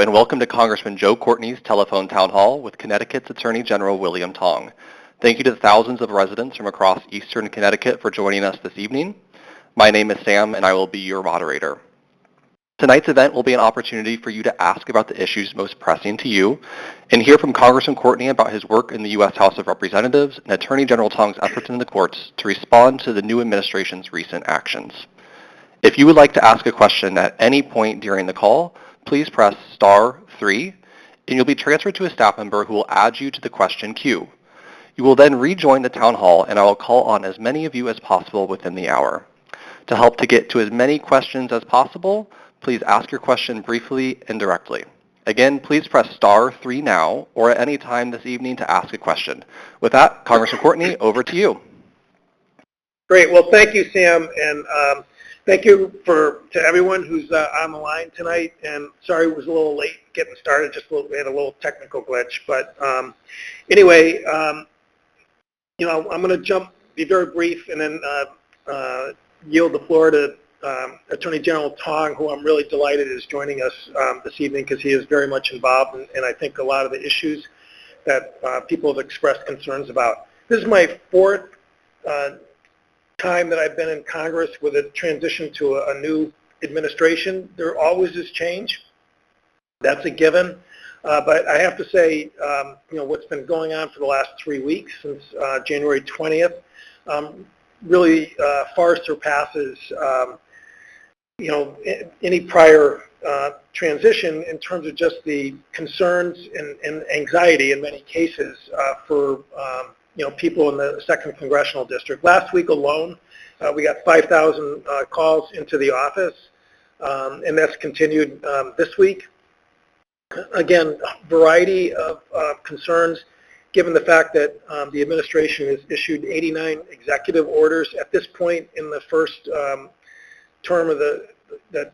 and welcome to Congressman Joe Courtney's telephone town hall with Connecticut's Attorney General William Tong. Thank you to the thousands of residents from across eastern Connecticut for joining us this evening. My name is Sam, and I will be your moderator. Tonight's event will be an opportunity for you to ask about the issues most pressing to you and hear from Congressman Courtney about his work in the U.S. House of Representatives and Attorney General Tong's efforts in the courts to respond to the new administration's recent actions. If you would like to ask a question at any point during the call, please press *3, and you'll be transferred to a staff member who will add you to the question queue. You will then rejoin the town hall, and I will call on as many of you as possible within the hour. To help to get to as many questions as possible, please ask your question briefly and directly. Again, please press *3 now or at any time this evening to ask a question. With that, Congressman Courtney, over to you. Great. Well, thank you, Sam, and thank you to everyone who's on the line tonight. And sorry it was a little late getting started. We had a little technical glitch. But anyway, I'm going to be very brief, and then yield the floor to Attorney General Tong, who I'm really delighted is joining us this evening because he is very much involved in I think a lot of the issues that people have expressed concerns about. This is my fourth time that I've been in Congress with a transition to a new administration. There always is change. That's a given. But I have to say, what's been going on for the last 3 weeks since January 20th really far surpasses, any prior transition in terms of just the concerns and anxiety in many cases for people in the 2nd Congressional District. Last week alone, we got 5,000 calls into the office, and that's continued this week. Again, a variety of concerns, given the fact that the administration has issued 89 executive orders. At this point in the first term of that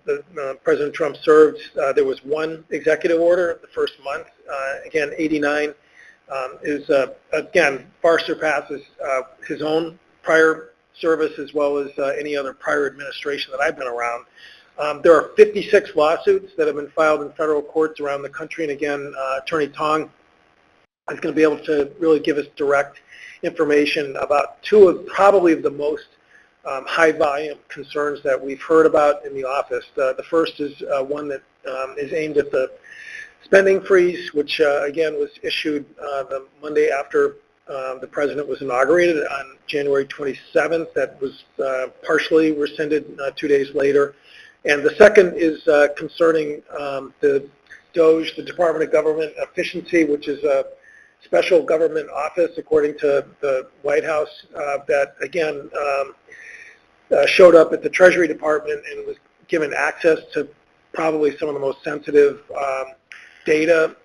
President Trump served, there was one executive order the first month. Again, 89 is, again, far surpasses his own prior service as well as any other prior administration that I've been around. There are 56 lawsuits that have been filed in federal courts around the country, and again, Attorney Tong is going to be able to really give us direct information about two of probably the most high-volume concerns that we've heard about in the office. The first is one that is aimed at the spending freeze, which again was issued the Monday after the president was inaugurated on January 27th. That was partially rescinded 2 days later. And the second is concerning the DOGE, the Department of Government Efficiency, which is a special government office, according to the White House, that again showed up at the Treasury Department and was given access to probably some of the most sensitive data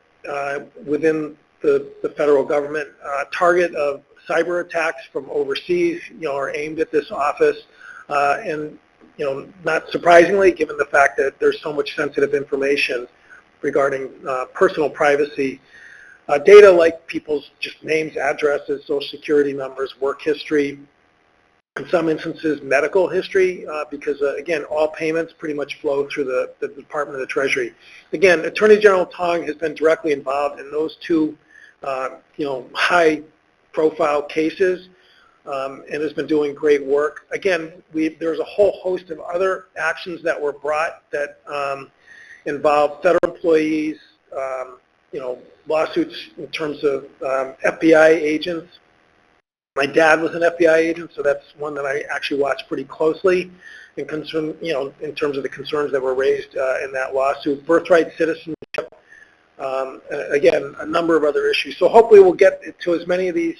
within the federal government. Target of cyber attacks from overseas, are aimed at this office, and not surprisingly, given the fact that there's so much sensitive information regarding personal privacy, data like people's just names, addresses, social security numbers, work history, in some instances medical history, because again, all payments pretty much flow through the Department of the Treasury. Again, Attorney General Tong has been directly involved in those two high-profile cases, and has been doing great work. Again, there's a whole host of other actions that were brought that involve federal employees, lawsuits in terms of FBI agents. My dad was an FBI agent, so that's one that I actually watched pretty closely in concern, in terms of the concerns that were raised in that lawsuit. Birthright citizenship, again, a number of other issues. So hopefully we'll get to as many of these,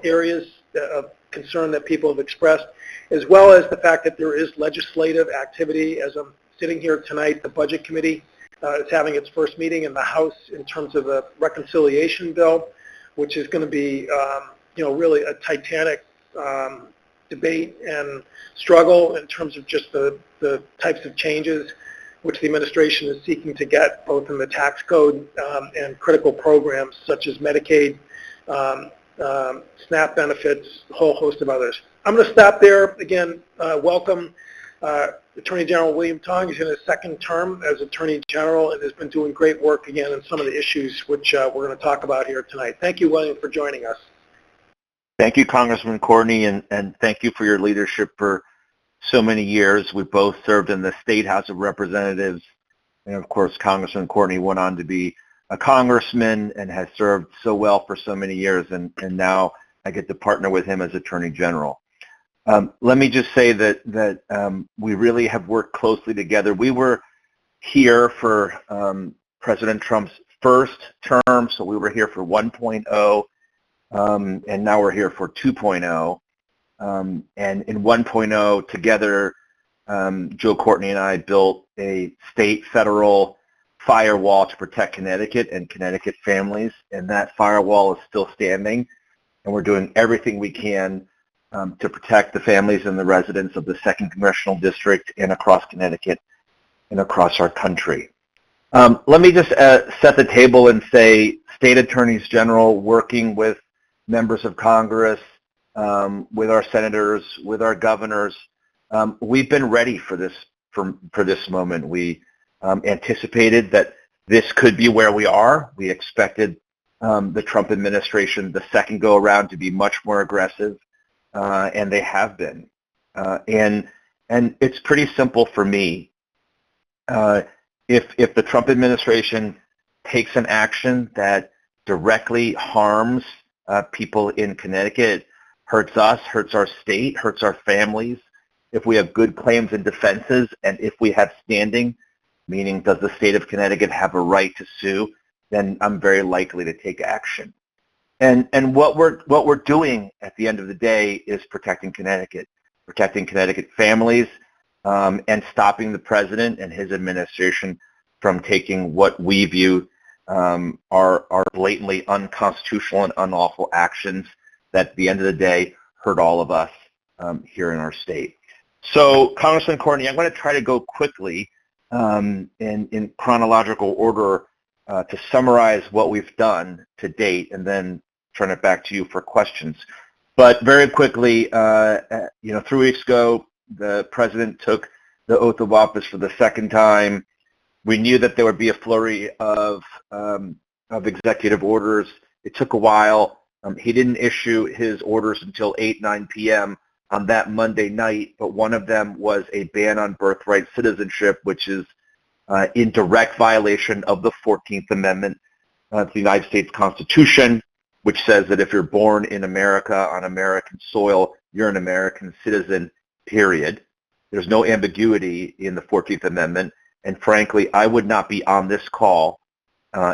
areas of concern that people have expressed, as well as the fact that there is legislative activity. As I'm sitting here tonight, the Budget Committee is having its first meeting in the House in terms of a reconciliation bill, which is going to be, really a titanic debate and struggle in terms of just the types of changes which the administration is seeking to get, both in the tax code and critical programs such as Medicaid, SNAP benefits, a whole host of others. I'm going to stop there. Again, welcome Attorney General William Tong is in his second term as Attorney General and has been doing great work again on some of the issues which we're going to talk about here tonight. Thank you, William, for joining us. Thank you, Congressman Courtney, and thank you for your leadership for so many years. We both served in the State House of Representatives, and of course, Congressman Courtney went on to be a congressman and has served so well for so many years, and now I get to partner with him as Attorney General. Let me just say that we really have worked closely together. We were here for President Trump's first term, so we were here for 1.0, and now we're here for 2.0. And in 1.0, together, Joe Courtney and I built a state-federal firewall to protect Connecticut and Connecticut families, and that firewall is still standing, and we're doing everything we can to protect the families and the residents of the 2nd Congressional District and across Connecticut and across our country. Let me just set the table and say state attorneys general working with members of Congress, with our senators, with our governors, we've been ready for this moment. We anticipated that this could be where we are. We expected the Trump administration, the second go around, to be much more aggressive, and they have been. And it's pretty simple for me. If the Trump administration takes an action that directly harms people in Connecticut, hurts us, hurts our state, hurts our families, if we have good claims and defenses, and if we have standing, meaning does the state of Connecticut have a right to sue, then I'm very likely to take action. And what we're doing at the end of the day is protecting Connecticut families, and stopping the president and his administration from taking what we view are blatantly unconstitutional and unlawful actions that at the end of the day hurt all of us here in our state. So, Congressman Courtney, I'm going to try to go quickly in chronological order to summarize what we've done to date and then turn it back to you for questions. But very quickly, 3 weeks ago, the president took the oath of office for the second time. We knew that there would be a flurry of executive orders. It took a while. He didn't issue his orders until 9 p.m. on that Monday night, but one of them was a ban on birthright citizenship, which is in direct violation of the 14th Amendment to the United States Constitution, which says that if you're born in America on American soil, you're an American citizen, period. There's no ambiguity in the 14th Amendment, and frankly, I would not be on this call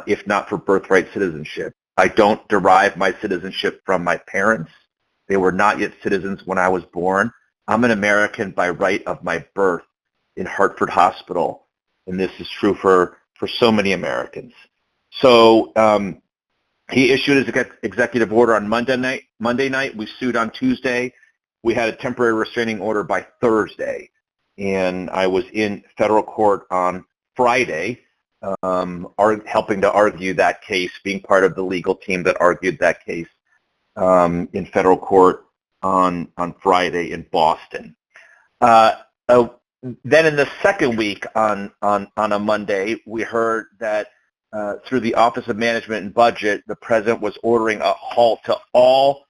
if not for birthright citizenship. I don't derive my citizenship from my parents. They were not yet citizens when I was born. I'm an American by right of my birth in Hartford Hospital, and this is true for so many Americans. So he issued his executive order on Monday night. We sued on Tuesday. We had a temporary restraining order by Thursday, and I was in federal court on Friday, helping to argue that case, being part of the legal team that argued that case in federal court on Friday in Boston. Then in the second week on a Monday, we heard that through the Office of Management and Budget, the president was ordering a halt to all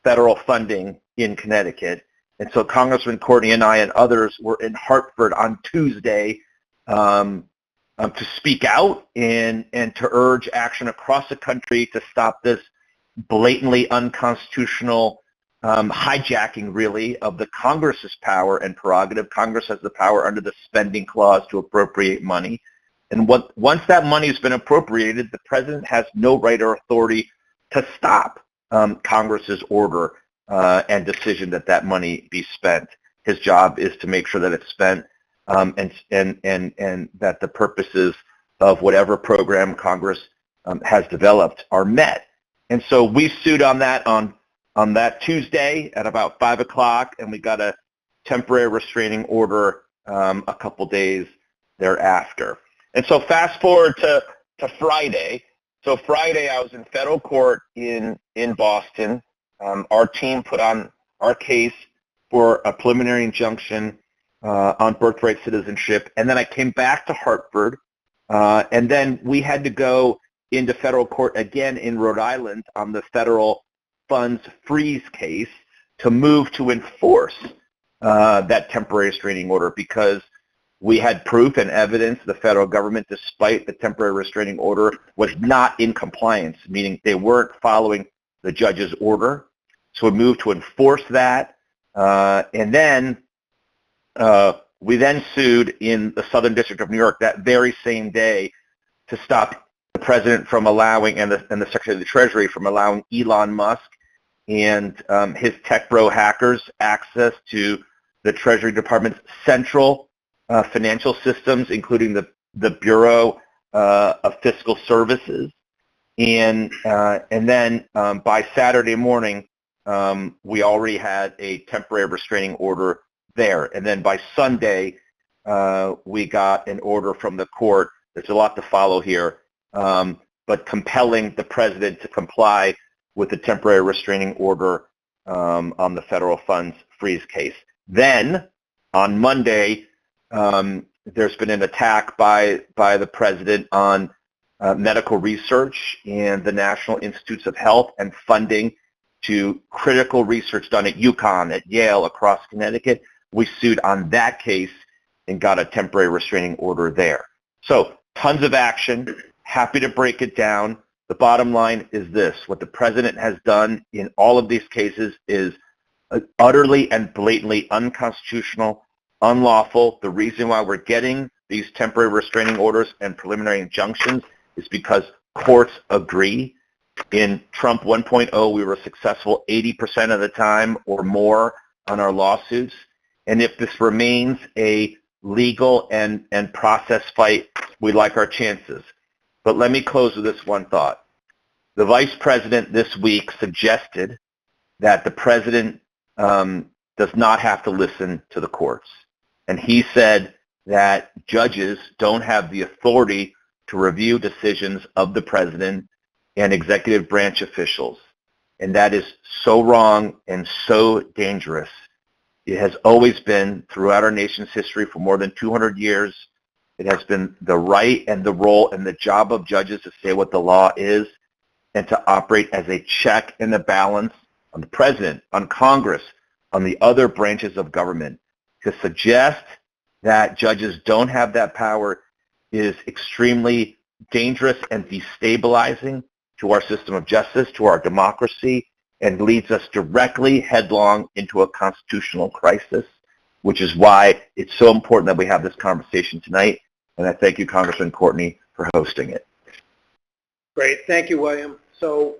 federal funding in Connecticut. And so Congressman Courtney and I and others were in Hartford on Tuesday to speak out and to urge action across the country to stop this blatantly unconstitutional hijacking, really, of the Congress's power and prerogative. Congress has the power under the spending clause to appropriate money. And once that money has been appropriated, the president has no right or authority to stop Congress's order and decision that money be spent. His job is to make sure that it's spent and that the purposes of whatever program Congress has developed are met. And so we sued on that Tuesday at about 5 o'clock, and we got a temporary restraining order a couple days thereafter. And so fast forward to Friday. So Friday I was in federal court in Boston. Our team put on our case for a preliminary injunction on birthright citizenship, and then I came back to Hartford, and then we had to go into federal court again in Rhode Island on the federal funds freeze case to move to enforce that temporary restraining order, because we had proof and evidence the federal government, despite the temporary restraining order, was not in compliance, meaning they weren't following the judge's order. So we moved to enforce that, and then we then sued in the Southern District of New York that very same day to stop the president from allowing, and the Secretary of the Treasury from allowing Elon Musk and his tech bro hackers access to the Treasury Department's central financial systems, including the Bureau of Fiscal Services. And then by Saturday morning, we already had a temporary restraining order there. And then by Sunday, we got an order from the court. There's a lot to follow here, but compelling the president to comply with the temporary restraining order on the federal funds freeze case. Then on Monday, there's been an attack by the president on medical research and the National Institutes of Health and funding to critical research done at UConn, at Yale, across Connecticut. We sued on that case and got a temporary restraining order there. So tons of action. Happy to break it down. The bottom line is this: what the president has done in all of these cases is utterly and blatantly unconstitutional, unlawful. The reason why we're getting these temporary restraining orders and preliminary injunctions is because courts agree. In Trump 1.0, we were successful 80% of the time or more on our lawsuits. And if this remains a legal and process fight, we like our chances. But let me close with this one thought. The vice president this week suggested that the president does not have to listen to the courts. And he said that judges don't have the authority to review decisions of the president and executive branch officials. And that is so wrong and so dangerous. It has always been, throughout our nation's history for more than 200 years, it has been the right and the role and the job of judges to say what the law is and to operate as a check and a balance on the president, on Congress, on the other branches of government. To suggest that judges don't have that power is extremely dangerous and destabilizing to our system of justice, to our democracy, and leads us directly headlong into a constitutional crisis, which is why it's so important that we have this conversation tonight. And I thank you, Congressman Courtney, for hosting it. Great. Thank you, William. So,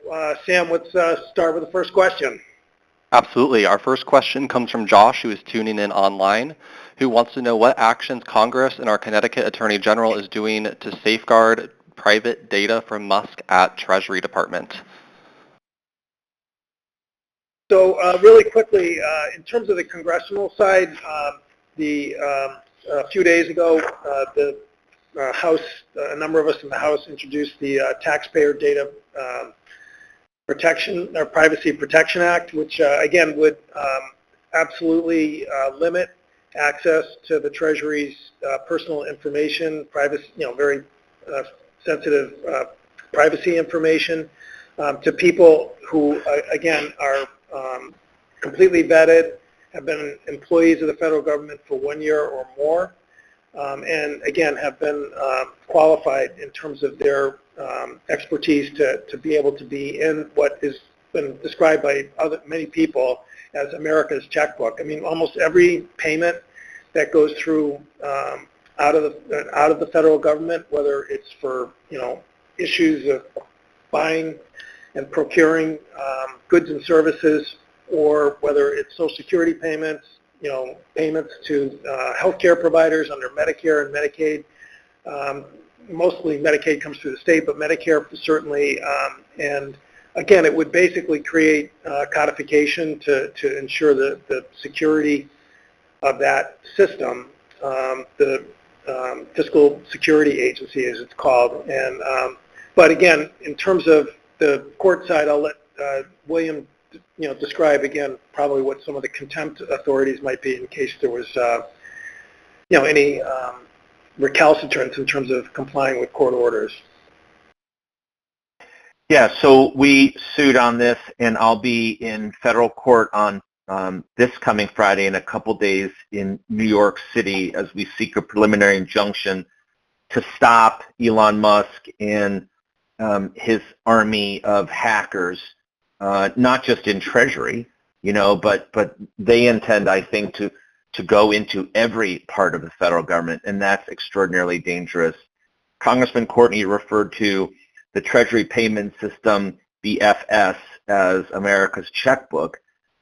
Sam, let's start with the first question. Absolutely. Our first question comes from Josh, who is tuning in online, who wants to know what actions Congress and our Connecticut Attorney General is doing to safeguard private data from Musk at Treasury Department. So really quickly, in terms of the congressional side, a few days ago, the House, a number of us in the House introduced the Taxpayer Data Protection or Privacy Protection Act, which again would absolutely limit access to the Treasury's personal information, privacy, very sensitive privacy information to people who, again, are completely vetted, have been employees of the federal government for 1 year or more, and again have been qualified in terms of their expertise to be able to be in what has been described by many people as America's checkbook. I mean, almost every payment that goes through out of the federal government, whether it's for issues of buying and procuring goods and services, or whether it's Social Security payments, payments to healthcare providers under Medicare and Medicaid. Mostly Medicaid comes through the state, but Medicare certainly. And again, it would basically create codification to ensure the security of that system, the Fiscal Security Agency, as it's called. And but again, in terms of the court side, I'll let William describe again probably what some of the contempt authorities might be in case there was any recalcitrance in terms of complying with court orders. Yeah, so we sued on this, and I'll be in federal court on this coming Friday in a couple days in New York City as we seek a preliminary injunction to stop Elon Musk and his army of hackers, not just in Treasury, but they intend, I think, to go into every part of the federal government, and that's extraordinarily dangerous. Congressman Courtney referred to the Treasury Payment System, BFS, as America's checkbook.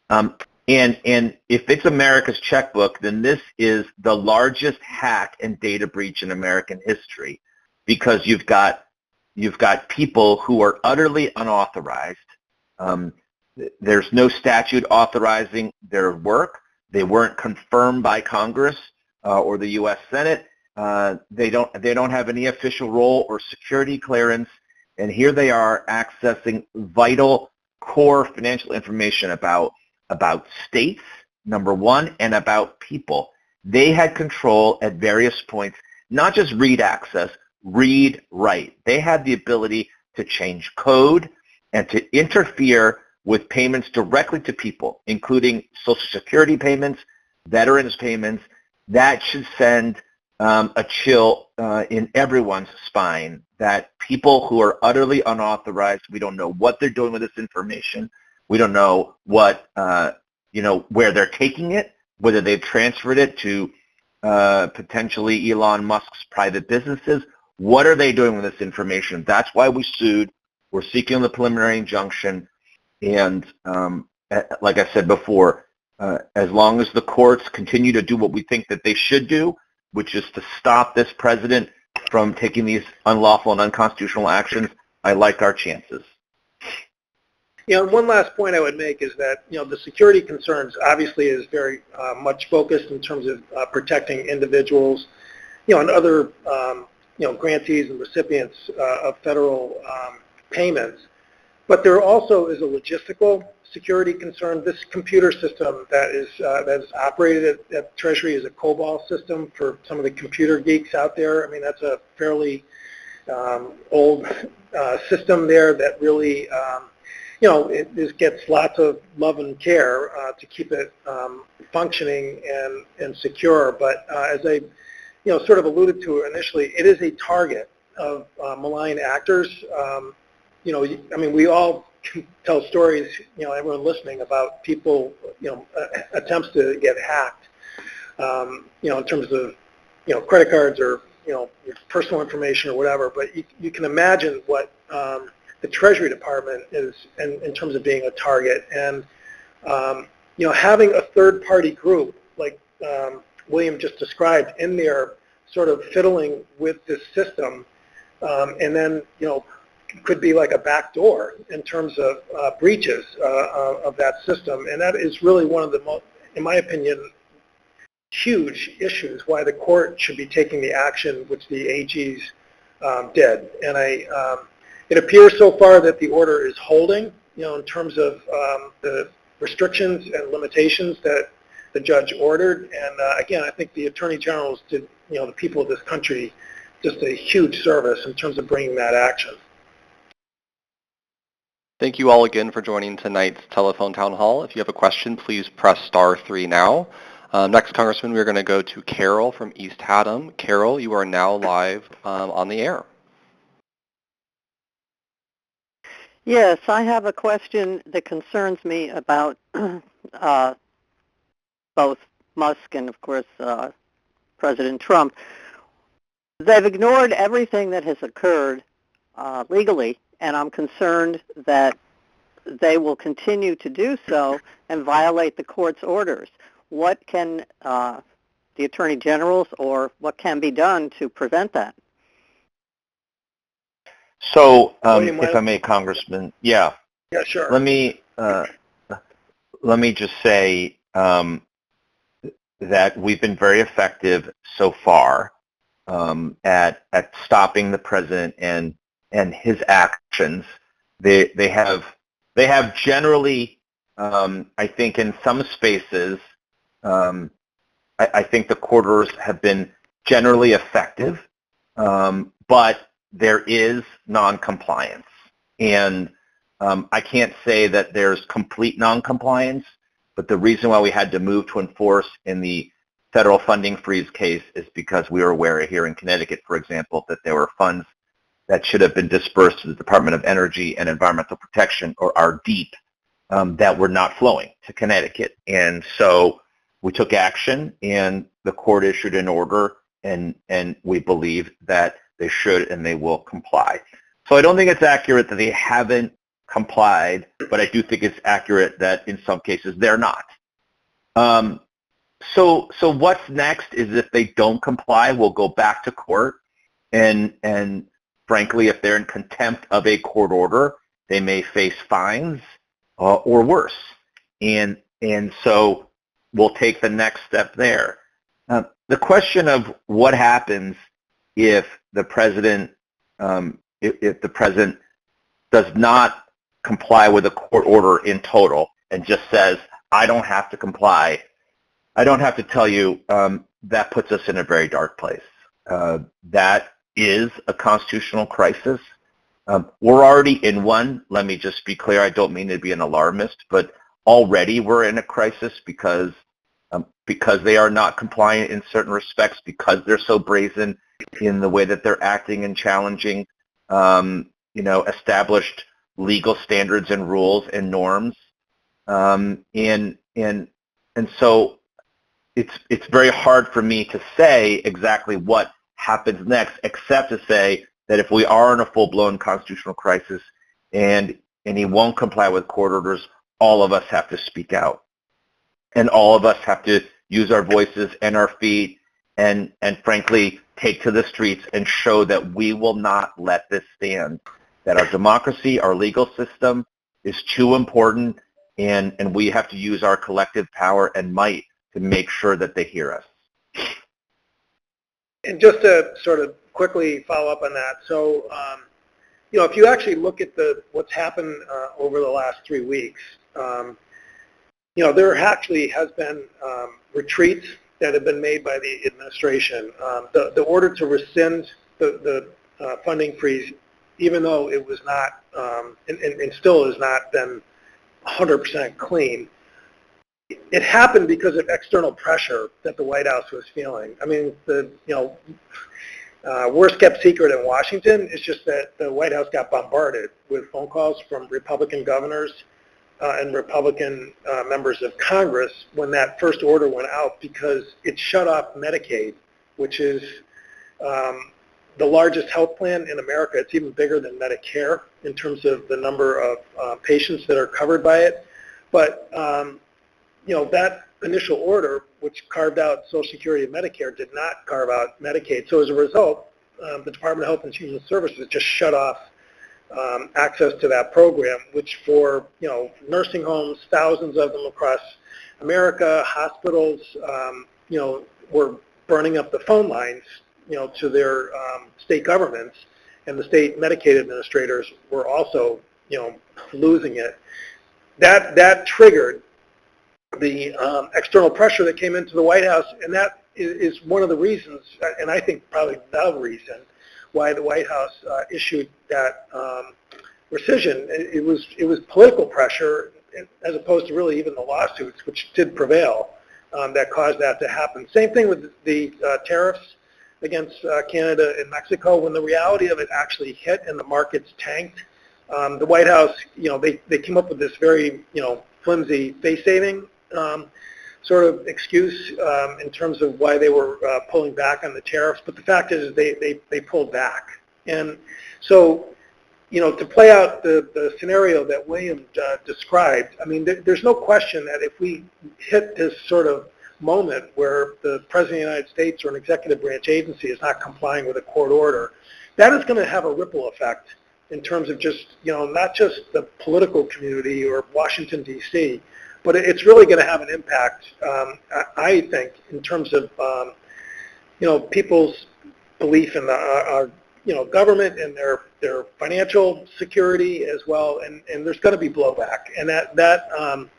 And if it's America's checkbook, then this is the largest hack and data breach in American history, because you've got people who are utterly unauthorized. There's no statute authorizing their work. They weren't confirmed by Congress or the U.S. Senate. They don't have any official role or security clearance, and here they are accessing vital core financial information about states, number one, and about people. They had control at various points, not just read access, read write. They had the ability to change code and to interfere with payments directly to people, including Social Security payments, veterans payments. That should send a chill in everyone's spine, that people who are utterly unauthorized, we don't know what they're doing with this information. We don't know what, where they're taking it, whether they've transferred it to potentially Elon Musk's private businesses. What are they doing with this information? That's why we sued. We're seeking the preliminary injunction. And like I said before, as long as the courts continue to do what we think that they should do, which is to stop this president from taking these unlawful and unconstitutional actions, I like our chances. One last point I would make is that, the security concerns obviously is very much focused in terms of protecting individuals, and other, grantees and recipients of federal payments. But there also is a logistical security concern. This computer system that is operated at Treasury is a COBOL system for some of the computer geeks out there. I mean, that's a fairly old system there that really, it gets lots of love and care to keep it functioning and secure. But as I, sort of alluded to initially, it is a target of malign actors. We all tell stories, everyone listening, about people, attempts to get hacked, in terms of, credit cards or, your personal information or whatever. But you can imagine what the Treasury Department is in terms of being a target. And, having a third-party group like William just described in there sort of fiddling with this system, and then, could be like a backdoor in terms of breaches of that system. And that is really one of the most, in my opinion, huge issues why the court should be taking the action which the AGs did. And it appears so far that the order is holding, in terms of the restrictions and limitations that the judge ordered. And again, I think the Attorney Generals did, the people of this country, just a huge service in terms of bringing that action. Thank you all again for joining tonight's telephone town hall. If you have a question, please press *3 now. Next, Congressman, we're going to go to Carol from East Haddam. Carol, you are now live on the air. Yes, I have a question that concerns me about both Musk and, of course, President Trump. They've ignored everything that has occurred legally, and I'm concerned that they will continue to do so and violate the court's orders. What can the Attorney Generals, or what can be done to prevent that? So, if I may, Congressman, yeah, sure. Let me just say that we've been very effective so far at stopping the president and his actions. They have generally, I think, in some spaces, I think the court orders have been generally effective, but there is non-compliance. And I can't say that there's complete non-compliance, but the reason why we had to move to enforce in the federal funding freeze case is because we were aware here in Connecticut, for example, that there were funds that should have been dispersed to the Department of Energy and Environmental Protection, or our DEEP, that were not flowing to Connecticut. And so we took action, and the court issued an order, and we believe that they should and they will comply. So I don't think it's accurate that they haven't complied, but I do think it's accurate that in some cases they're not. So what's next is if they don't comply, we'll go back to court, and frankly, if they're in contempt of a court order, they may face fines or worse. And so we'll take the next step there. The question of what happens if the president does not comply with a court order in total and just says, I don't have to comply, I don't have to tell you, that puts us in a very dark place. That is a constitutional crisis. We're already in one. Let me just be clear. I don't mean to be an alarmist, but already we're in a crisis because they are not compliant in certain respects, because they're so brazen in the way that they're acting and challenging, established legal standards and rules and norms. And so it's very hard for me to say exactly what happens next, except to say that if we are in a full-blown constitutional crisis and he won't comply with court orders, all of us have to speak out. And all of us have to use our voices and our feet and frankly take to the streets and show that we will not let this stand, that our democracy, our legal system is too important, and we have to use our collective power and might to make sure that they hear us. And just to sort of quickly follow up on that, so if you actually look at what's happened over the last 3 weeks, there actually has been retreats that have been made by the administration. The order to rescind the funding freeze, even though it was not, and still has not been 100% clean, it happened because of external pressure that the White House was feeling. I mean, worst kept secret in Washington is just that the White House got bombarded with phone calls from Republican governors and Republican members of Congress when that first order went out, because it shut off Medicaid, which is the largest health plan in America. It's even bigger than Medicare in terms of the number of patients that are covered by it. But that initial order, which carved out Social Security and Medicare, did not carve out Medicaid. So as a result, the Department of Health and Human Services just shut off access to that program, which for nursing homes, thousands of them across America, hospitals, were burning up the phone lines, to their state governments, and the state Medicaid administrators were also, losing it. That triggered the external pressure that came into the White House, and that is one of the reasons, and I think probably the reason, why the White House issued that rescission. It was political pressure, as opposed to really even the lawsuits, which did prevail, that caused that to happen. Same thing with the tariffs against Canada and Mexico. When the reality of it actually hit and the markets tanked, the White House, they came up with this very, flimsy face-saving sort of excuse in terms of why they were pulling back on the tariffs. But the fact is they pulled back. And so, to play out the scenario that William described, I mean, there's no question that if we hit this sort of moment where the President of the United States or an executive branch agency is not complying with a court order, that is going to have a ripple effect in terms of just, not just the political community or Washington, D.C., but it's really going to have an impact, I think, in terms of, people's belief in our government and their financial security as well, and there's going to be blowback. And that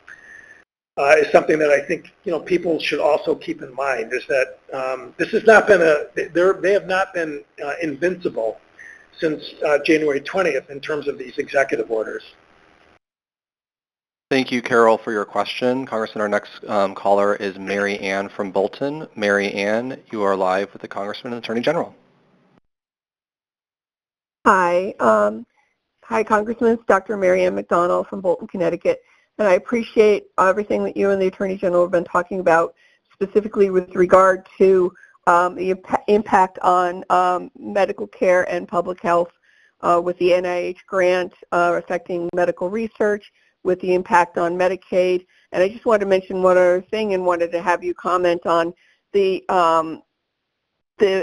is something that I think people should also keep in mind. Is that this has not been they have not been invincible since January 20th in terms of these executive orders. Thank you, Carol, for your question. Congressman, our next caller is Mary Ann from Bolton. Mary Ann, you are live with the Congressman and Attorney General. Hi. Hi, Congressman. It's Dr. Mary Ann McDonald from Bolton, Connecticut. And I appreciate everything that you and the Attorney General have been talking about, specifically with regard to the impact on medical care and public health with the NIH grant affecting medical research, with the impact on Medicaid. And I just wanted to mention one other thing and wanted to have you comment on the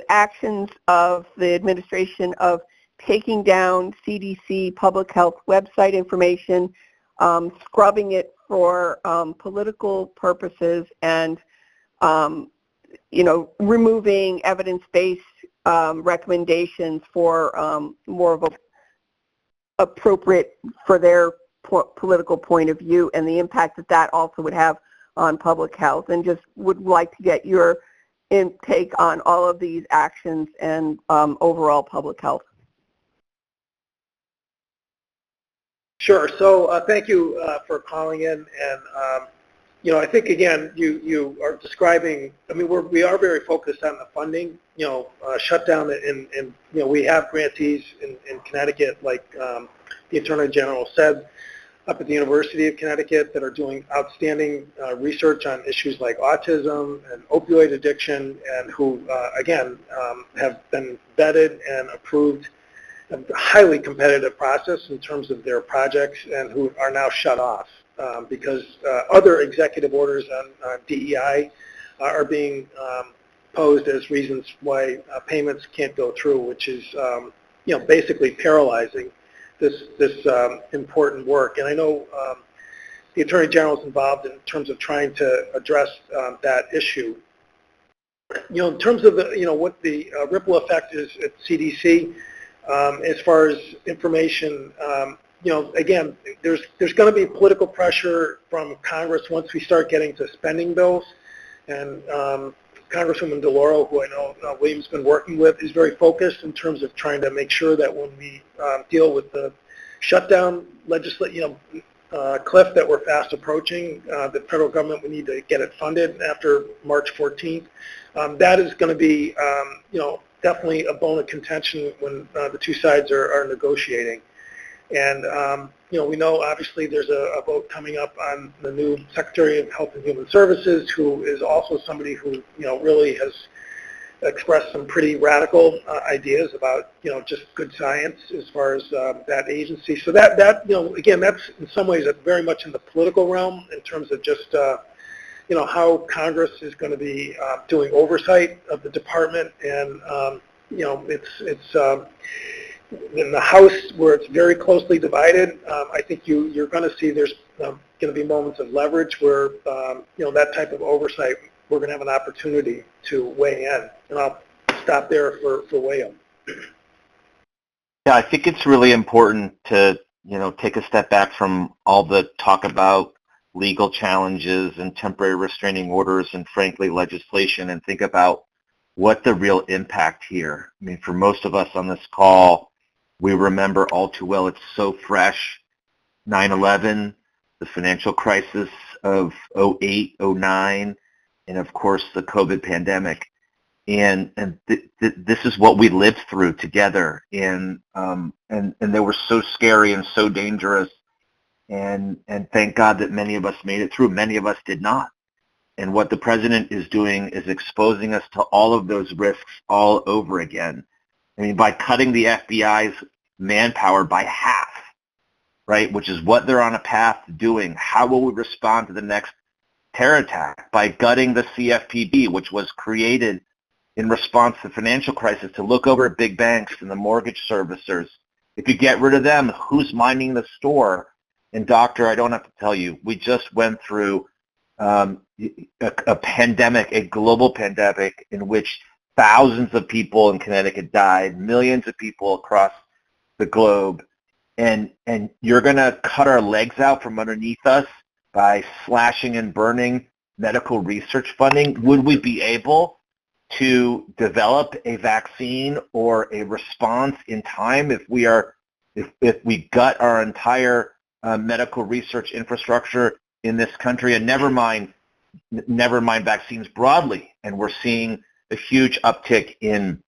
actions of the administration of taking down CDC public health website information, scrubbing it for political purposes, and removing evidence-based recommendations for more of a appropriate for their political point of view, and the impact that that also would have on public health. And just would like to get your take on all of these actions and overall public health. Sure. So thank you for calling in. And I think again you are describing. I mean, we are very focused on the funding. Shutdown, and we have grantees in Connecticut, like the Attorney General said, up at the University of Connecticut, that are doing outstanding research on issues like autism and opioid addiction, and who again have been vetted and approved. A highly competitive process in terms of their projects, and who are now shut off because other executive orders on DEI are being posed as reasons why payments can't go through, which is basically paralyzing this important work. And I know the Attorney General is involved in terms of trying to address that issue. In terms of what the ripple effect is at CDC. As far as information, again, there's going to be political pressure from Congress once we start getting to spending bills. And Congresswoman DeLauro, who I know William's been working with, is very focused in terms of trying to make sure that when we deal with the shutdown cliff that we're fast approaching, the federal government will need to get it funded after March 14th. That is going to be, definitely a bone of contention when the two sides are negotiating. And, we know obviously there's a vote coming up on the new Secretary of Health and Human Services, who is also somebody who, really has expressed some pretty radical ideas about, just good science as far as that agency. So that again, that's in some ways very much in the political realm in terms of just, how Congress is going to be doing oversight of the department. And, it's in the House, where it's very closely divided. I think you're going to see there's going to be moments of leverage where, that type of oversight, we're going to have an opportunity to weigh in. And I'll stop there for William. Yeah, I think it's really important to, take a step back from all the talk about legal challenges and temporary restraining orders and, frankly, legislation, and think about what the real impact here. I mean, for most of us on this call, we remember all too well, it's so fresh, 9/11, the financial crisis of 08, 09, and of course the COVID pandemic. And this is what we lived through together, and they were so scary and so dangerous. And thank God that many of us made it through. Many of us did not. And what the president is doing is exposing us to all of those risks all over again. I mean, by cutting the FBI's manpower by half, right, which is what they're on a path to doing. How will we respond to the next terror attack? By gutting the CFPB, which was created in response to the financial crisis to look over at big banks and the mortgage servicers. If you get rid of them, who's minding the store? And doctor, I don't have to tell you, we just went through a pandemic, a global pandemic, in which thousands of people in Connecticut died, millions of people across the globe, and you're going to cut our legs out from underneath us by slashing and burning medical research funding, would we be able to develop a vaccine or a response in time if we gut our entire medical research infrastructure in this country? And never mind vaccines broadly, and we're seeing a huge uptick in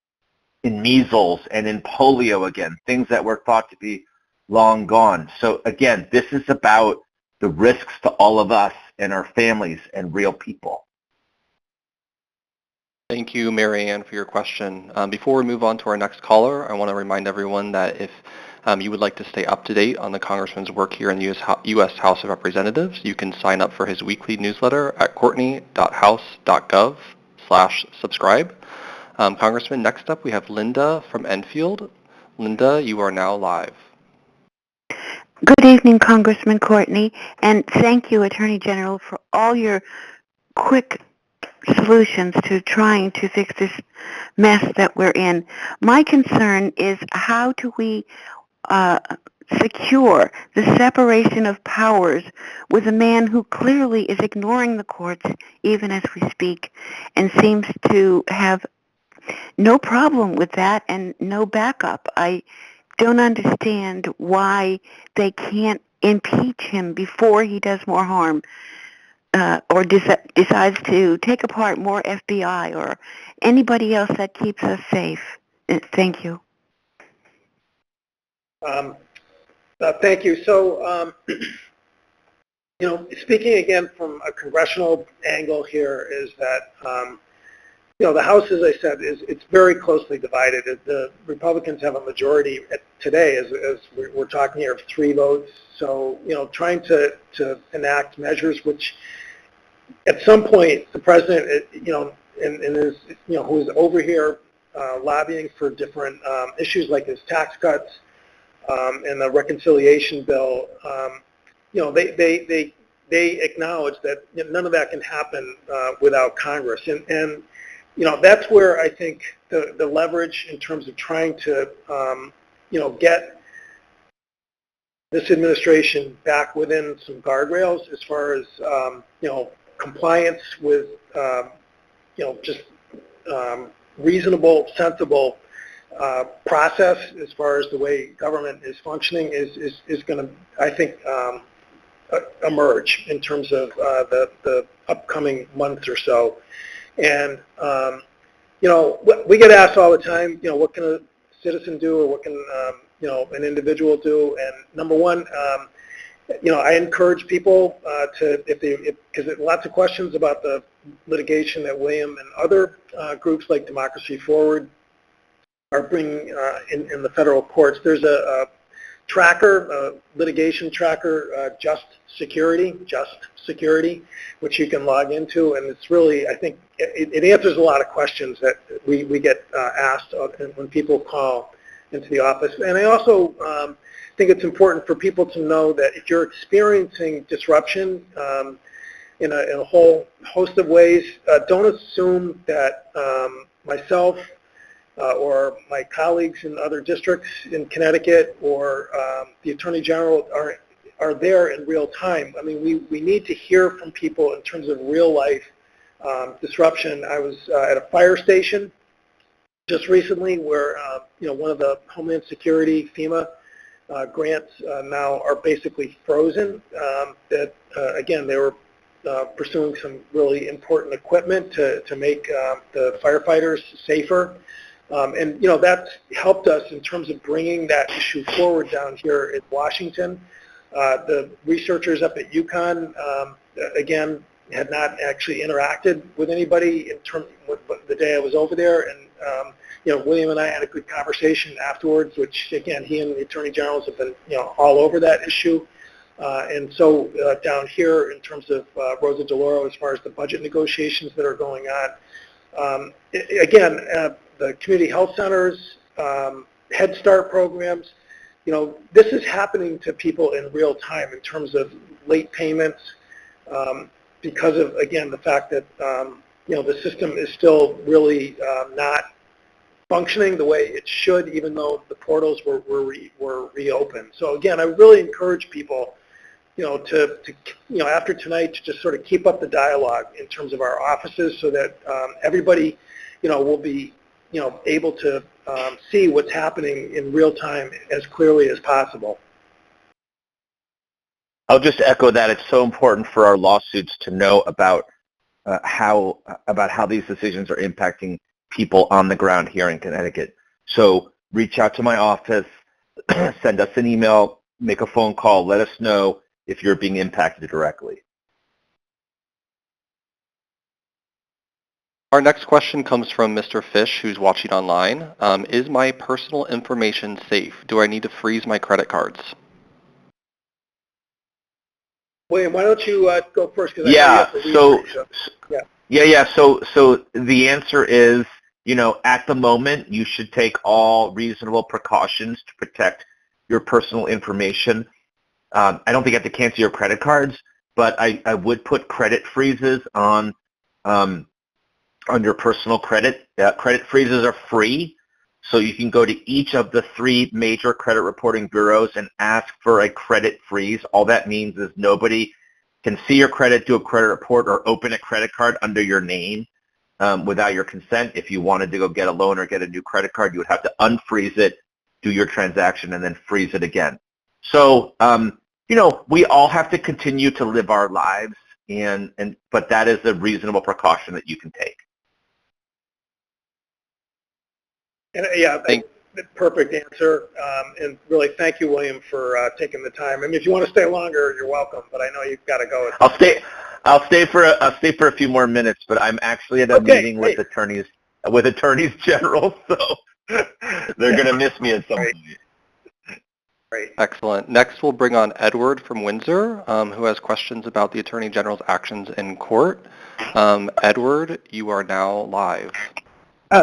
measles and in polio again, things that were thought to be long gone. So again, this is about the risks to all of us and our families and real people. Thank you, Mary Ann, for your question. Before we move on to our next caller, I want to remind everyone that if you would like to stay up to date on the Congressman's work here in the U.S. House of Representatives, you can sign up for his weekly newsletter at courtney.house.gov/subscribe. Congressman, next up we have Linda from Enfield. Linda, you are now live. Good evening, Congressman Courtney, and thank you, Attorney General, for all your quick solutions to trying to fix this mess that we're in. My concern is how do we secure the separation of powers with a man who clearly is ignoring the courts even as we speak and seems to have no problem with that and no backup. I don't understand why they can't impeach him before he does more harm or decides to take apart more FBI or anybody else that keeps us safe. Thank you. Thank you. So, speaking again from a congressional angle here is that, the House, as I said, it's very closely divided. The Republicans have a majority today, as we're talking here, of 3 votes. So, trying to enact measures which, at some point, the president, and is, who is over here lobbying for different issues like his tax cuts and the reconciliation bill, they acknowledge that none of that can happen without Congress, and that's where I think the leverage in terms of trying to get this administration back within some guardrails as far as compliance with just reasonable, sensible process as far as the way government is functioning is going to, I think, emerge in terms of the upcoming months or so. And we get asked all the time, what can a citizen do, or what can an individual do? And number one, I encourage people to, because lots of questions about the litigation that William and other groups like Democracy Forward are bringing in the federal courts. There's a tracker, a litigation tracker, Just Security, which you can log into, and it's really, I think, it answers a lot of questions that we get asked when people call into the office. And I also think it's important for people to know that if you're experiencing disruption in a whole host of ways, don't assume that myself or my colleagues in other districts in Connecticut or the Attorney General are there in real time. I mean, we need to hear from people in terms of real life disruption. I was at a fire station just recently where one of the Homeland Security FEMA grants now are basically frozen. That again, they were pursuing some really important equipment to make the firefighters safer. And that's helped us in terms of bringing that issue forward down here in Washington. The researchers up at UConn, again, had not actually interacted with anybody in terms of the day I was over there, and William and I had a good conversation afterwards, which again, he and the Attorney Generals have been all over that issue. And so down here in terms of Rosa DeLauro, as far as the budget negotiations that are going on, again, the community health centers, Head Start programs, this is happening to people in real time in terms of late payments because of, again, the fact that, the system is still really not functioning the way it should, even though the portals were reopened. So again, I really encourage people, after tonight, to just sort of keep up the dialogue in terms of our offices, so that everybody, will be, able to see what's happening in real time as clearly as possible. I'll just echo that. It's so important for our lawsuits to know about how these decisions are impacting people on the ground here in Connecticut. So reach out to my office, send us an email, make a phone call, let us know if you're being impacted directly. Our next question comes from Mr. Fish, who's watching online. Is my personal information safe? Do I need to freeze my credit cards? William, why don't you go first? Yeah. So the answer is, at the moment, you should take all reasonable precautions to protect your personal information. I don't think you have to cancel your credit cards, but I would put credit freezes on your personal credit. Credit freezes are free, so you can go to each of the 3 major credit reporting bureaus and ask for a credit freeze. All that means is nobody can see your credit, do a credit report, or open a credit card under your name without your consent. If you wanted to go get a loan or get a new credit card, you would have to unfreeze it, do your transaction, and then freeze it again. So, we all have to continue to live our lives, but that is a reasonable precaution that you can take. And perfect answer. And really, thank you, William, for taking the time. I mean, if you want to stay longer, you're welcome. But I know you've got to go. I'll stay for a few more minutes. But I'm actually at a meeting with attorneys general, so they're going to miss me at some point. Great. Excellent. Next, we'll bring on Edward from Windsor, who has questions about the Attorney General's actions in court. Edward, you are now live.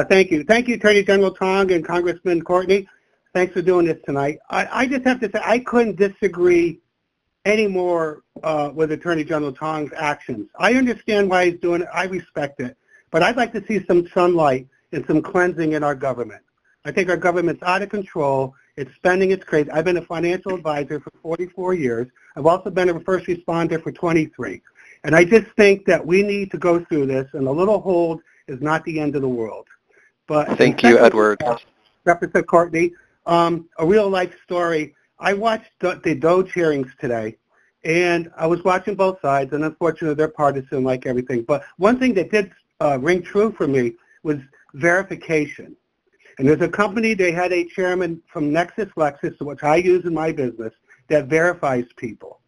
Thank you. Thank you, Attorney General Tong and Congressman Courtney. Thanks for doing this tonight. I just have to say I couldn't disagree any more with Attorney General Tong's actions. I understand why he's doing it. I respect it. But I'd like to see some sunlight and some cleansing in our government. I think our government's out of control. It's spending, it's crazy. I've been a financial advisor for 44 years. I've also been a first responder for 23. And I just think that we need to go through this, and a little hold is not the end of the world. But thank you, Edward. Representative Courtney, a real life story. I watched the Doge hearings today, and I was watching both sides, and unfortunately they're partisan like everything. But one thing that did ring true for me was verification. And there's a company, they had a chairman from Nexus Lexus, which I use in my business, that verifies people.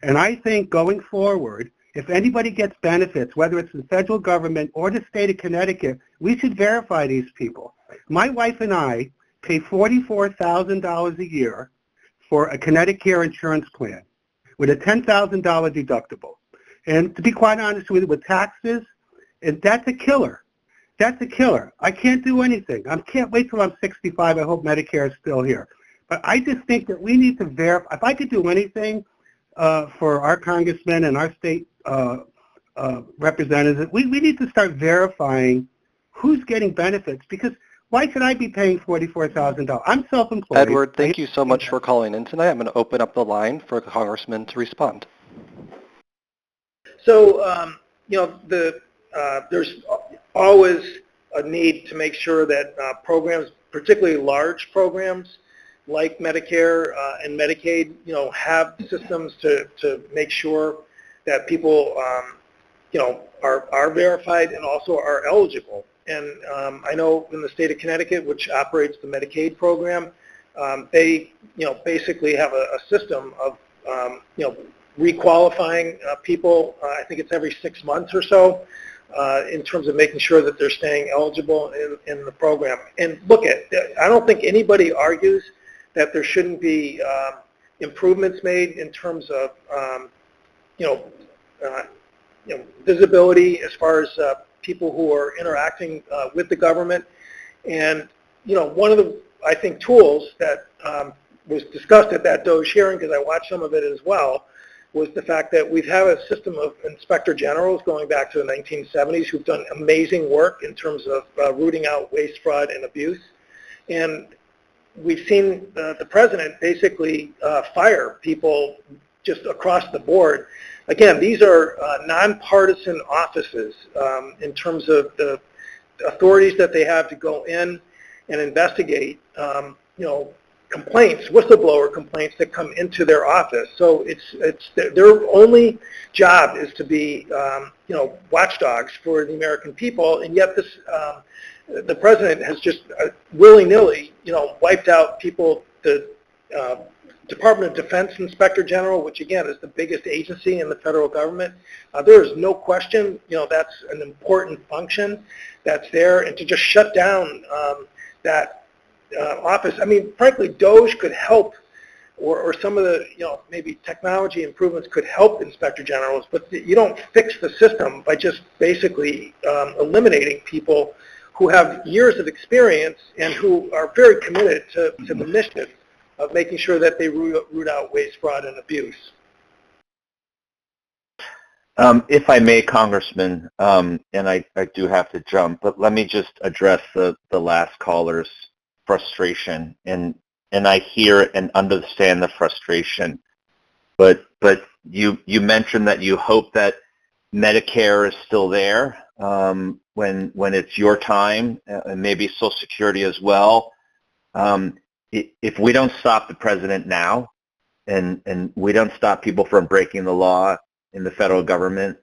And I think going forward, if anybody gets benefits, whether it's the federal government or the state of Connecticut, we should verify these people. My wife and I pay $44,000 a year for a Connecticut insurance plan with a $10,000 deductible. And to be quite honest with you, with taxes, that's a killer. That's a killer. I can't do anything. I can't wait till I'm 65. I hope Medicare is still here. But I just think that we need to verify. If I could do anything for our congressmen and our state representatives, we need to start verifying who's getting benefits, because why should I be paying $44,000? I'm self-employed. Edward, thank you so much for calling in tonight. I'm going to open up the line for a congressman to respond. So, there's always a need to make sure that programs, particularly large programs like Medicare and Medicaid, have systems to make sure that people, are verified and also are eligible. And I know in the state of Connecticut, which operates the Medicaid program, they, basically have a system of, requalifying people. I think it's every 6 months or so, in terms of making sure that they're staying eligible in the program. And look, I don't think anybody argues that there shouldn't be improvements made in terms of, visibility as far as people who are interacting with the government. And, one of the, I think, tools that was discussed at that Doge hearing, because I watched some of it as well, was the fact that we've had a system of inspector generals going back to the 1970s who've done amazing work in terms of rooting out waste, fraud, and abuse. And we've seen the president basically fire people just across the board. Again, these are nonpartisan offices in terms of the authorities that they have to go in and investigate, complaints, whistleblower complaints that come into their office. So it's their only job is to be, watchdogs for the American people, and yet the president has just willy-nilly, wiped out people. The Department of Defense Inspector General, which again is the biggest agency in the federal government, there is no question, that's an important function that's there, and to just shut down that office. I mean, frankly, DOGE could help, or some of the, maybe technology improvements could help inspector generals, but you don't fix the system by just basically eliminating people who have years of experience and who are very committed to the mission of making sure that they root out waste, fraud, and abuse. If I may, Congressman, and I do have to jump, but let me just address the last caller's frustration, and I hear and understand the frustration, but you mentioned that you hope that Medicare is still there when it's your time, and maybe Social Security as well. If we don't stop the president now, and we don't stop people from breaking the law in the federal government,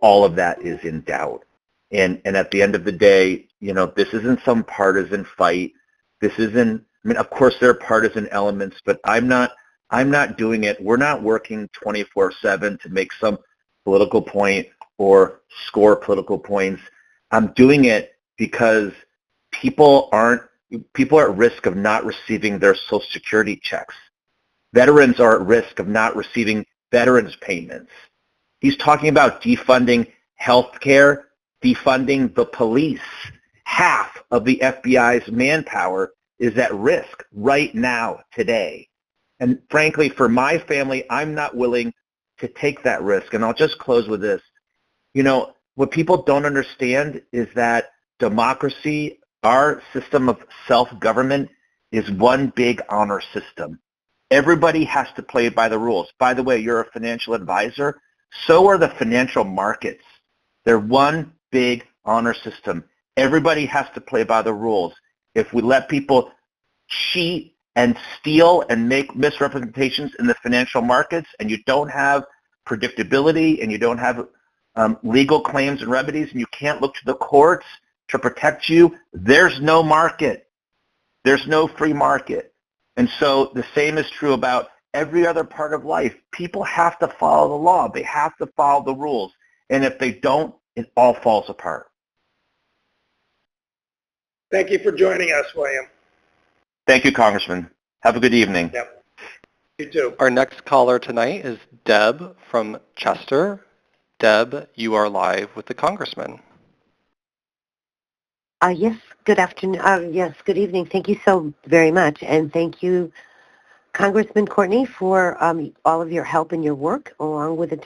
all of that is in doubt. And at the end of the day, this isn't some partisan fight. This isn't, of course there are partisan elements, but I'm not doing it. We're not working 24/7 to make some political point or score political points. I'm doing it because people are at risk of not receiving their Social Security checks. Veterans are at risk of not receiving veterans payments. He's talking about defunding health care, defunding the police. Half of the FBI's manpower is at risk right now, today. And frankly, for my family, I'm not willing to take that risk. And I'll just close with this. What people don't understand is that democracy, our system of self-government, is one big honor system. Everybody has to play by the rules. By the way, you're a financial advisor. So are the financial markets. They're one big honor system. Everybody has to play by the rules. If we let people cheat and steal and make misrepresentations in the financial markets, and you don't have predictability, and you don't have legal claims and remedies, and you can't look to the courts to protect you, there's no market. There's no free market. And so the same is true about every other part of life. People have to follow the law. They have to follow the rules. And if they don't, it all falls apart. Thank you for joining us, William. Thank you, Congressman. Have a good evening. Yep. You too. Our next caller tonight is Deb from Chester. Deb, you are live with the Congressman. Yes, good afternoon. Yes, good evening. Thank you so very much. And thank you, Congressman Courtney, for all of your help and your work, along with the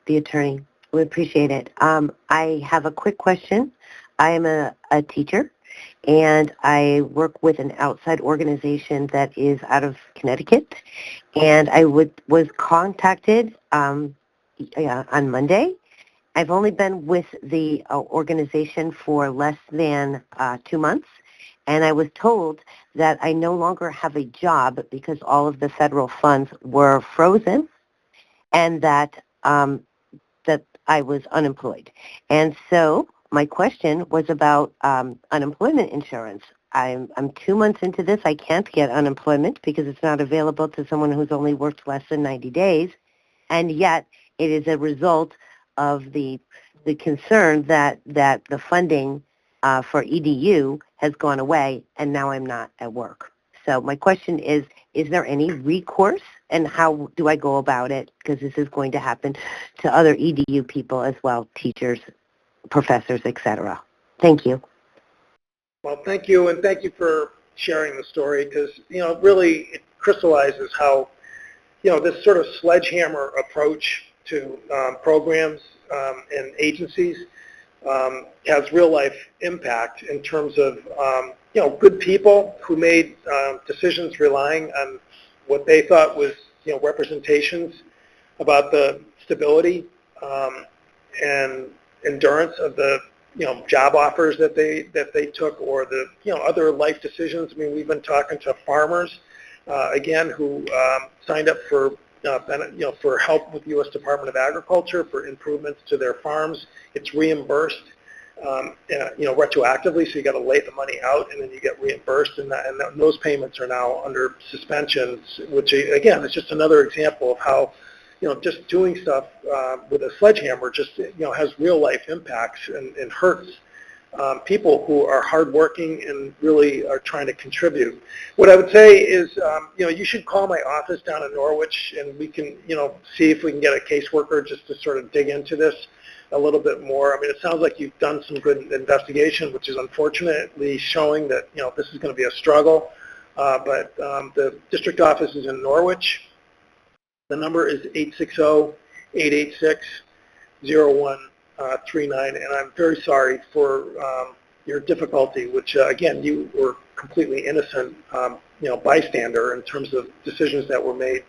attorney. We appreciate it. I have a quick question. I am a teacher, and I work with an outside organization that is out of Connecticut. And I was contacted on Monday. I've only been with the organization for less than 2 months, and I was told that I no longer have a job because all of the federal funds were frozen, and that I was unemployed. And so my question was about unemployment insurance. I'm 2 months into this. I can't get unemployment because it's not available to someone who's only worked less than 90 days, and yet it is a result of the concern that the funding for EDU has gone away, and now I'm not at work. So my question is there any recourse, and how do I go about it? Because this is going to happen to other EDU people as well, teachers, professors, etc. Thank you. Well, thank you, and thank you for sharing the story, because, really it crystallizes how, this sort of sledgehammer approach to programs and agencies has real-life impact in terms of, good people who made decisions relying on what they thought was, representations about the stability and endurance of the, job offers that they took, or the, other life decisions. I mean, we've been talking to farmers, again, who signed up for, for help with the U.S. Department of Agriculture for improvements to their farms. It's reimbursed, retroactively, so you got to lay the money out and then you get reimbursed, and those payments are now under suspension, which again is just another example of how, just doing stuff with a sledgehammer just, has real life impacts and hurts people who are hardworking and really are trying to contribute. What I would say is, you should call my office down in Norwich, and we can, see if we can get a caseworker just to sort of dig into this a little bit more. I mean, it sounds like you've done some good investigation, which is unfortunately showing that, this is going to be a struggle. But the district office is in Norwich. The number is 860-886-0139, and I'm very sorry for your difficulty, which again, you were completely innocent, bystander in terms of decisions that were made,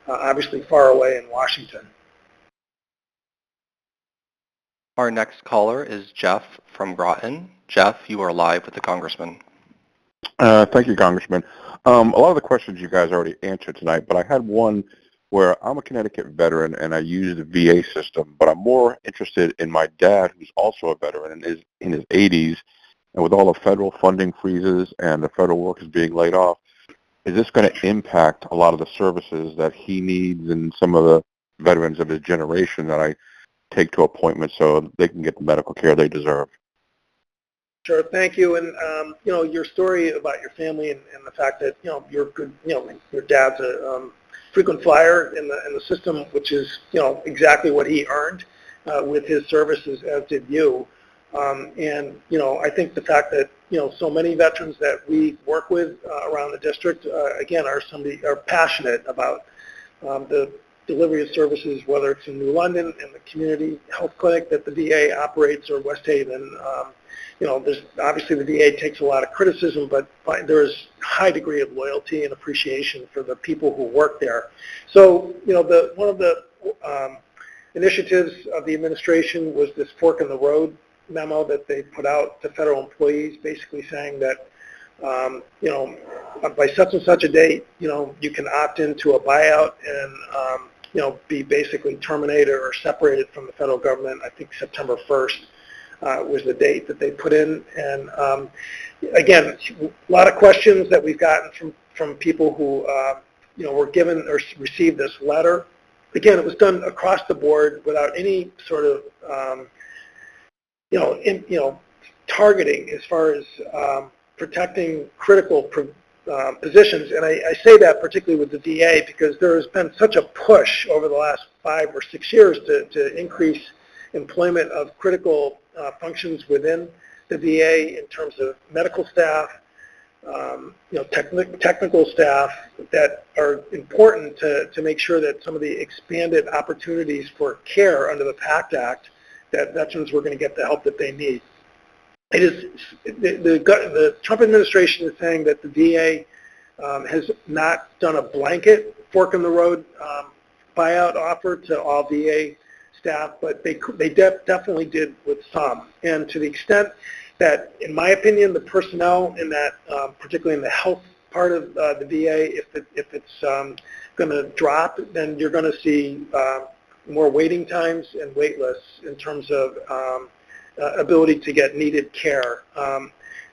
obviously far away in Washington. Our next caller is Jeff from Groton. Jeff, you are live with the Congressman. Thank you, Congressman. A lot of the questions you guys already answered tonight, but I had one where I'm a Connecticut veteran and I use the VA system, but I'm more interested in my dad, who's also a veteran and is in his 80s, and with all the federal funding freezes and the federal workers being laid off, is this going to impact a lot of the services that he needs and some of the veterans of his generation that I take to appointments so they can get the medical care they deserve? Sure, thank you. And your story about your family and the fact that you're good, your dad's a frequent flyer in the system, which is exactly what he earned with his services, as did you. And I think the fact that so many veterans that we work with around the district, again, are passionate about the delivery of services, whether it's in New London and the community health clinic that the VA operates, or West Haven. There's obviously the VA takes a lot of criticism, but there's a high degree of loyalty and appreciation for the people who work there. So, one of the initiatives of the administration was this fork in the road memo that they put out to federal employees, basically saying that, by such and such a date, you can opt into a buyout and, be basically terminated or separated from the federal government. I think September 1st. Was the date that they put in. And again, a lot of questions that we've gotten from people who were given or received this letter. Again, it was done across the board without any sort of targeting as far as protecting critical positions. And I say that particularly with the VA because there has been such a push over the last 5 or 6 years to increase employment of critical functions within the VA in terms of medical staff, technical staff that are important to make sure that some of the expanded opportunities for care under the PACT Act, that veterans were going to get the help that they need. It is the Trump administration is saying that the VA has not done a blanket fork in the road buyout offer to all VA staff, but they definitely did with some. And to the extent that, in my opinion, the personnel in that, particularly in the health part of the VA, if it's going to drop, then you're going to see more waiting times and wait lists in terms of ability to get needed care.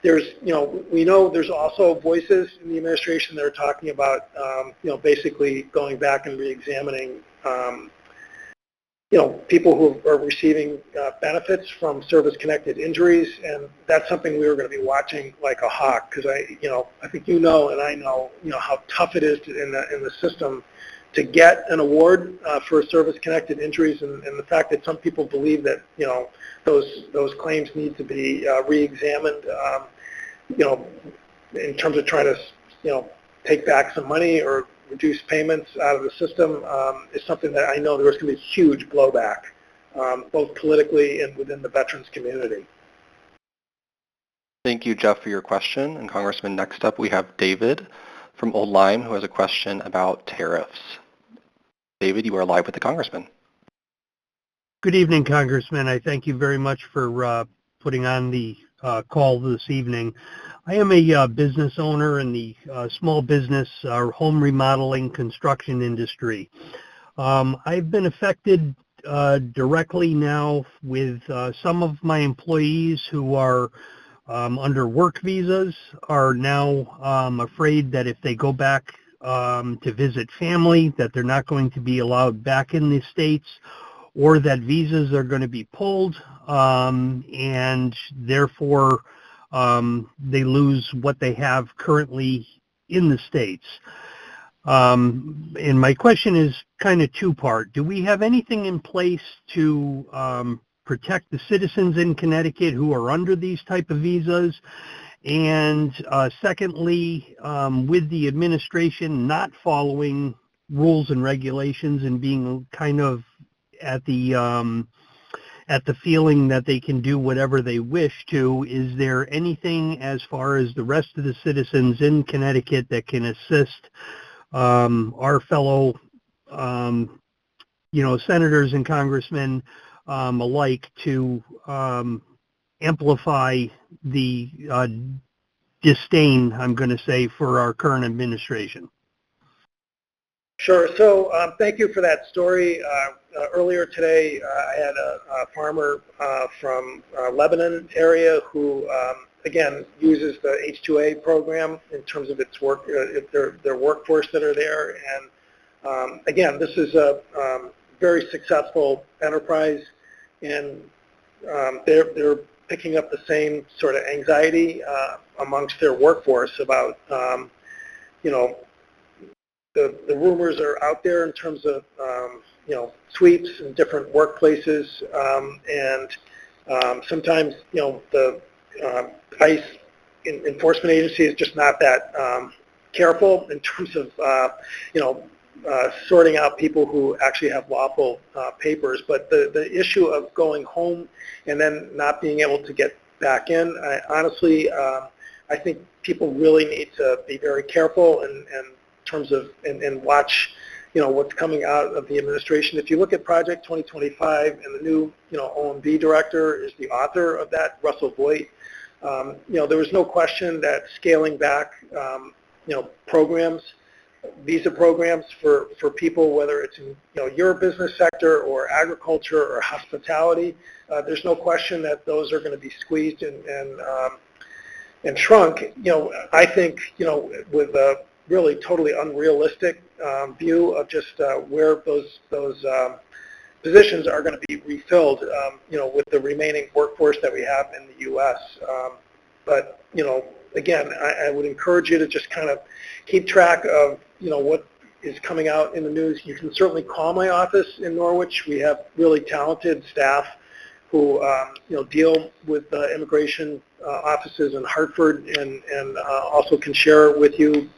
We know there's also voices in the administration that are talking about, basically going back and re-examining people who are receiving benefits from service-connected injuries, and that's something we were going to be watching like a hawk, because I think and I know how tough it is in the system to get an award for service-connected injuries, and the fact that some people believe that those claims need to be re-examined, in terms of trying to take back some money or reduce payments out of the system, is something that I know there's going to be huge blowback, both politically and within the veterans community. Thank you, Jeff, for your question. And Congressman, next up we have David from Old Lyme, who has a question about tariffs. David, you are live with the Congressman. Good evening, Congressman. I thank you very much for putting on the call this evening. I am a business owner in the small business home remodeling construction industry. I've been affected directly now with some of my employees who are under work visas are now afraid that if they go back to visit family, that they're not going to be allowed back in the States, or that visas are going to be pulled, and therefore they lose what they have currently in the States. And my question is kind of two-part. Do we have anything in place to protect the citizens in Connecticut who are under these type of visas? And secondly, with the administration not following rules and regulations and being kind of at the feeling that they can do whatever they wish to, is there anything as far as the rest of the citizens in Connecticut that can assist our fellow, senators and congressmen alike to amplify the disdain, I'm going to say, for our current administration? Sure. So thank you for that story. Earlier today, I had a farmer from Lebanon area who, again, uses the H-2A program in terms of its work, their workforce that are there. And again, this is a very successful enterprise, and they're picking up the same sort of anxiety amongst their workforce about, the rumors are out there in terms of, sweeps in different workplaces, and sometimes, the ICE enforcement agency is just not that careful in terms of, sorting out people who actually have lawful papers. But the issue of going home and then not being able to get back in, honestly, I think people really need to be very careful and terms of and watch what's coming out of the administration. If you look at Project 2025, and the new OMB director is the author of that, Russell Voigt, there was no question that scaling back programs, visa programs for people, whether it's in your business sector or agriculture or hospitality, there's no question that those are going to be squeezed and shrunk. I think with a really totally unrealistic view of just where those positions are going to be refilled, with the remaining workforce that we have in the U.S. But again, I would encourage you to just kind of keep track of what is coming out in the news. You can certainly call my office in Norwich. We have really talented staff who deal with immigration offices in Hartford, and also can share with you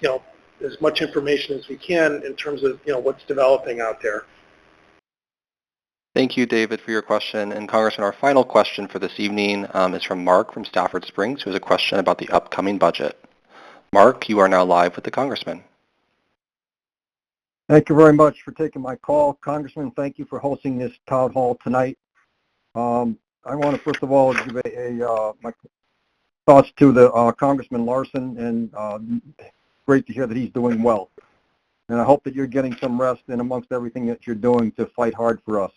as much information as we can in terms of what's developing out there. Thank you, David, for your question. And Congressman, our final question for this evening is from Mark from Stafford Springs, who has a question about the upcoming budget. Mark, you are now live with the Congressman. Thank you very much for taking my call. Congressman, thank you for hosting this town hall tonight. I want to first of all give my thoughts to the Congressman Larson, and great to hear that he's doing well. And I hope that you're getting some rest in amongst everything that you're doing to fight hard for us.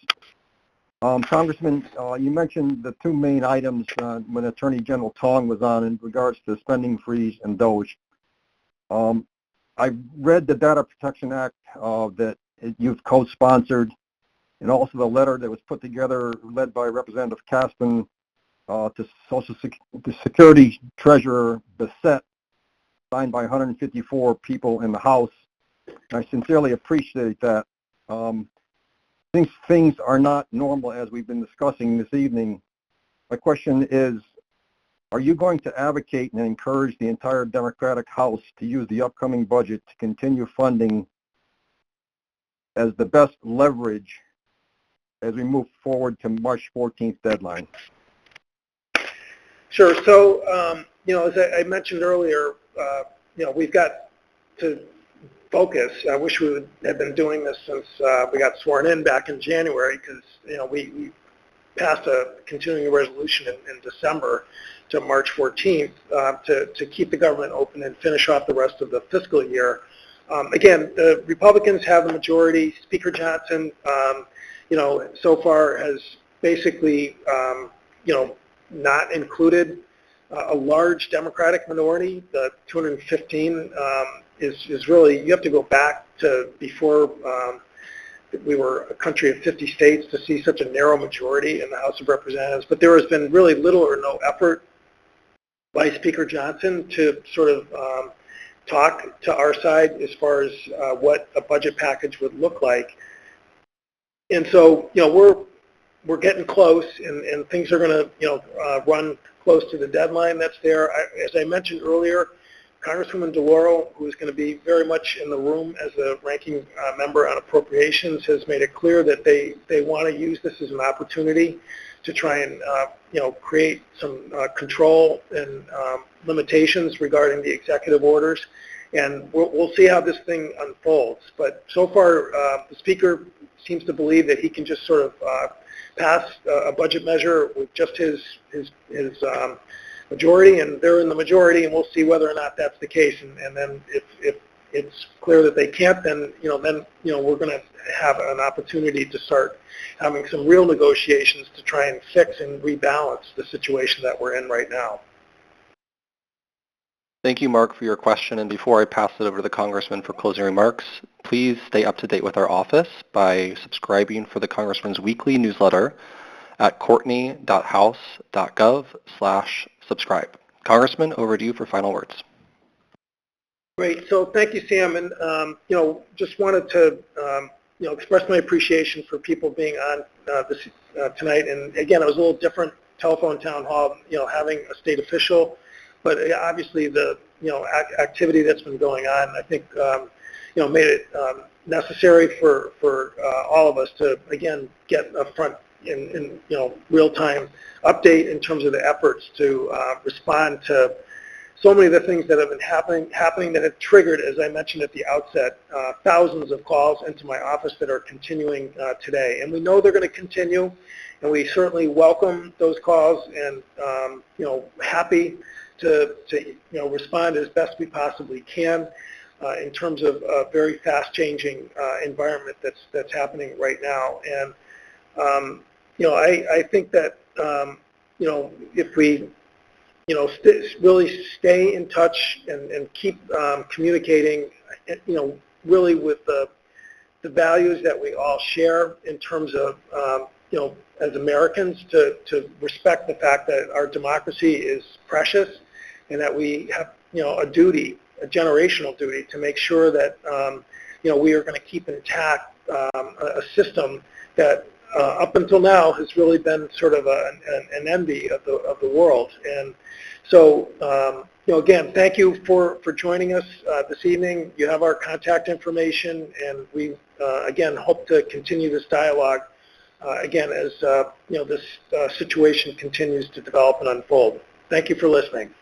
Congressman, you mentioned the two main items when Attorney General Tong was on in regards to spending freeze and DOGE. I read the Data Protection Act that you've co-sponsored, and also the letter that was put together led by Representative Caston to Security Treasurer Bissett, signed by 154 people in the House. I sincerely appreciate that. Things are not normal as we've been discussing this evening. My question is, are you going to advocate and encourage the entire Democratic House to use the upcoming budget to continue funding as the best leverage as we move forward to March 14th deadline? Sure. So, as I mentioned earlier, we've got to focus. I wish we would have been doing this since we got sworn in back in January, because we passed a continuing resolution in December to March 14th to keep the government open and finish off the rest of the fiscal year. Again, the Republicans have the majority. Speaker Johnson, so far has basically, not included a large Democratic minority. The 215 is really, you have to go back to before we were a country of 50 states to see such a narrow majority in the House of Representatives. But there has been really little or no effort by Speaker Johnson to sort of talk to our side as far as what a budget package would look like. And so, we're getting close, and things are going to, run close to the deadline that's there. As I mentioned earlier, Congresswoman DeLauro, who is going to be very much in the room as the ranking member on appropriations, has made it clear that they want to use this as an opportunity to try and, create some control and limitations regarding the executive orders. And we'll see how this thing unfolds. But so far, the Speaker seems to believe that he can just sort of pass a budget measure with just his majority, and they're in the majority, and we'll see whether or not that's the case. And then if it's clear that they can't, then we're going to have an opportunity to start having some real negotiations to try and fix and rebalance the situation that we're in right now. Thank you, Mark, for your question. And before I pass it over to the Congressman for closing remarks, please stay up to date with our office by subscribing for the Congressman's weekly newsletter at courtney.house.gov/subscribe. Congressman, over to you for final words. Great. So thank you, Sam. And, just wanted to, express my appreciation for people being on this tonight. And again, it was a little different telephone town hall, having a state official. But obviously the, activity that's been going on, I think, made it necessary for all of us to, again, get a front in real-time update in terms of the efforts to respond to so many of the things that have been happening that have triggered, as I mentioned at the outset, thousands of calls into my office that are continuing today. And we know they're going to continue, and we certainly welcome those calls and, happy to respond as best we possibly can in terms of a very fast-changing environment that's happening right now. And I think that if we really stay in touch and keep communicating, really with the values that we all share in terms of as Americans, to respect the fact that our democracy is precious, and that we have, a duty, a generational duty, to make sure that, we are going to keep intact a system that up until now has really been sort of an envy of the world. And so, again, thank you for joining us this evening. You have our contact information, and we, again, hope to continue this dialogue, again, as, this situation continues to develop and unfold. Thank you for listening.